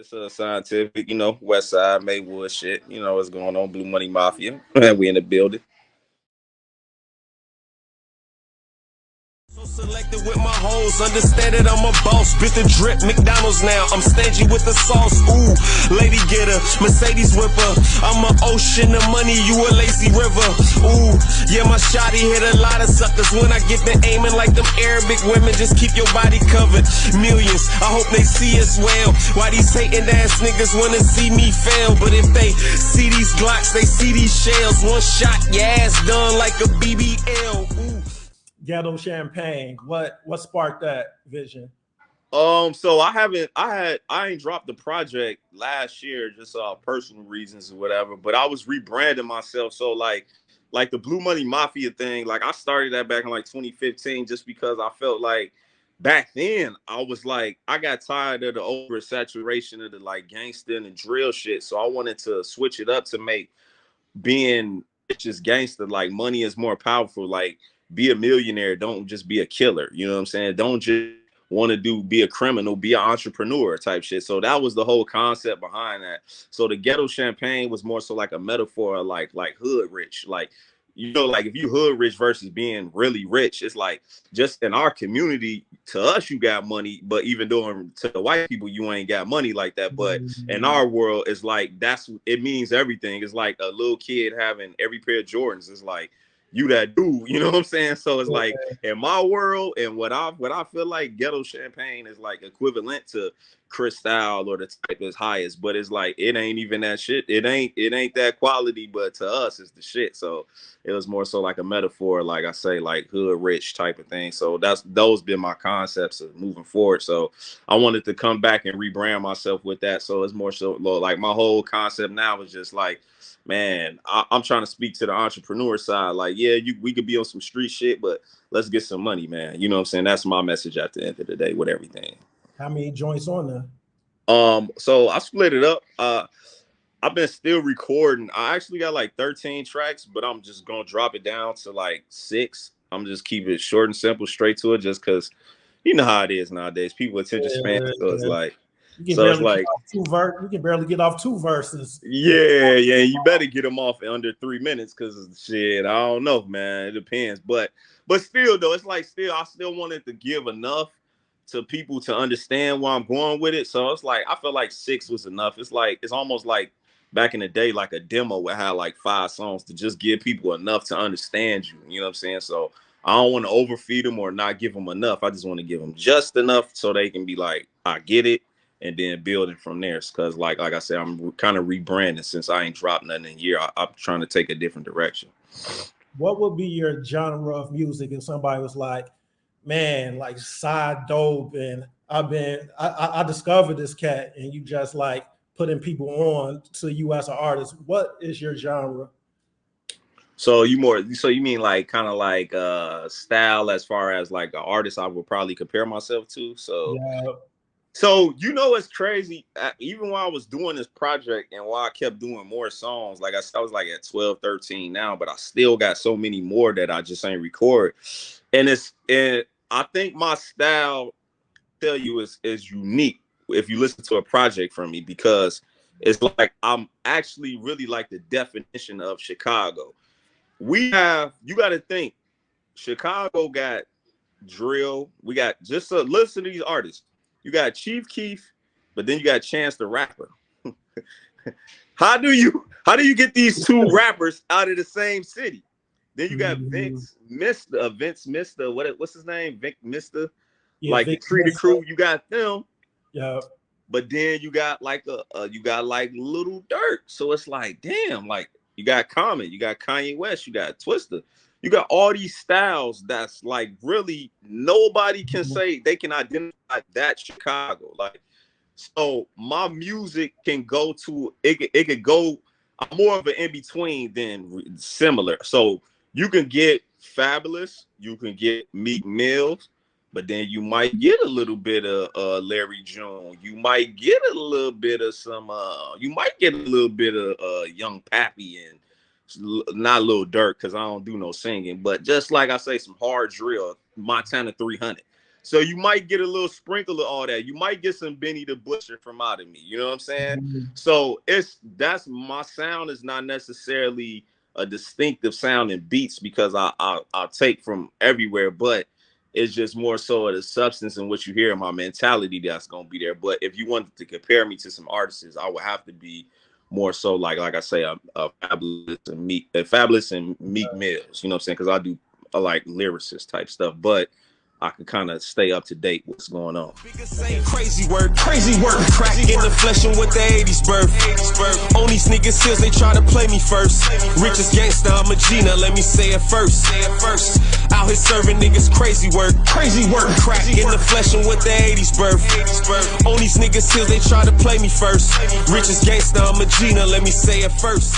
Just scientific, West Side, Maywood shit. You know what's going on, Blue Money Mafia. We in the building. So selected with my hoes, understand that I'm a boss. Bit the drip, McDonald's now. I'm stingy with the sauce. Ooh, lady getter, Mercedes whipper. I'm an ocean of money, you a lazy river. Ooh, yeah, my shotty hit a lot of suckers. When I get to aiming like them Arabic women, just keep your body covered. Millions, I hope they see us well. Why these hating ass niggas wanna see me fail? But if they see these Glocks, they see these shells. One shot, your ass done like a BBL. Ooh. Ghetto Champagne. What sparked that vision? So I ain't dropped the project last year, just personal reasons or whatever. But I was rebranding myself, so like the Blue Money Mafia thing, like I started that back in like 2015, just because I felt like back then I was like I got tired of the oversaturation of the like gangster and drill shit, so I wanted to switch it up to make being just gangster, like money is more powerful. Like be a millionaire, don't just be a killer. You know what I'm saying? Don't just want to be a criminal, be an entrepreneur type shit. So that was the whole concept behind that. So the Ghetto Champagne was more so like a metaphor of like hood rich, like like if you hood rich versus being really rich, it's like just in our community, to us you got money, but even though to the white people you ain't got money like that. But in our world, it's like it means everything. It's like a little kid having every pair of Jordans. It's like you that dude, you know what I'm saying? So it's like in my world, and what I feel like Ghetto Champagne is like equivalent to Cristal or the type is highest, but it's like it ain't even that shit. It ain't that quality, but to us it's the shit. So it was more so like a metaphor, like I say, like hood rich type of thing. So those been my concepts of moving forward. So I wanted to come back and rebrand myself with that. So it's more so like my whole concept now is just like, man, I'm trying to speak to the entrepreneur side. Like, yeah, we could be on some street shit, but let's get some money, man. You know what I'm saying? That's my message at the end of the day with everything. How many joints on there? So I split it up. I've been still recording. I actually got like 13 tracks, but I'm just gonna drop it down to like 6. I'm just keep it short and simple, straight to it, just because you know how it is nowadays. People attention span, so it's like, you can barely get off 2 verses. Yeah, you better get them off in under 3 minutes, because shit, I don't know, man. It depends, but still though, it's like I still wanted to give enough to people to understand where I'm going with it. So it's like I feel like 6 was enough. It's like it's almost like back in the day, like a demo would have like 5 songs to just give people enough to understand you. You know what I'm saying? So I don't want to overfeed them or not give them enough. I just want to give them just enough so they can be like, I get it, and then building from there. Because like I said, I'm kind of rebranding since I ain't dropped nothing in a year. I'm trying to take a different direction. What would be your genre of music if somebody was like, man, like side dope, and I discovered this cat, and you just like putting people on to you as an artist? What is your genre? So you mean like kind of like style as far as like an artist I would probably compare myself to. So yeah. So it's crazy. Even while I was doing this project and while I kept doing more songs, like I was like at 12, 13 now, but I still got so many more that I just ain't record. And I think my style, tell you, is unique if you listen to a project from me, because it's like I'm actually really like the definition of Chicago. You got to think, Chicago got drill. We got just listen to these artists. You got Chief Keef, but then you got Chance the Rapper. How do you get these 2 rappers out of the same city? Then you got Vince Mister, what's his name? Vic Mister, like the Tree the Crew. You got them. Yeah. But then you got like you got like Little Durk. So it's like, damn, like you got Common, you got Kanye West, you got Twista. You got all these styles that's like really nobody can say they can identify that Chicago. Like, so my music can go to it could go. I'm more of an in between than similar. So you can get Fabulous, you can get Meek Mills, but then you might get a little bit of Larry June. You might get a little bit of you might get a little bit of Young Pappy, and not Lil Durk, because I don't do no singing, but just like I say, some hard drill, Montana 300. So you might get a little sprinkle of all that. You might get some Benny the Butcher from out of me. You know what I'm saying? So that's my sound is not necessarily a distinctive sound in beats because I take from everywhere, but it's just more so of the substance and what you hear in my mentality that's gonna be there. But if you wanted to compare me to some artists, I would have to be more so like I say, a Fabulous and Meek Mills. You know what I'm saying? Because I do like lyricist type stuff, but I can kind of stay up to date what's going on. Crazy work, crack in the flesh and with the 80s birth. On these niggas hills, they try to play me first. Richest gangsta, I'm a Gina, let me say it first. Out here serving niggas crazy work, crack in the flesh and with the 80s birth. On these niggas hills, they try to play me first. Richest gangsta, I'm a Gina, let me say it first.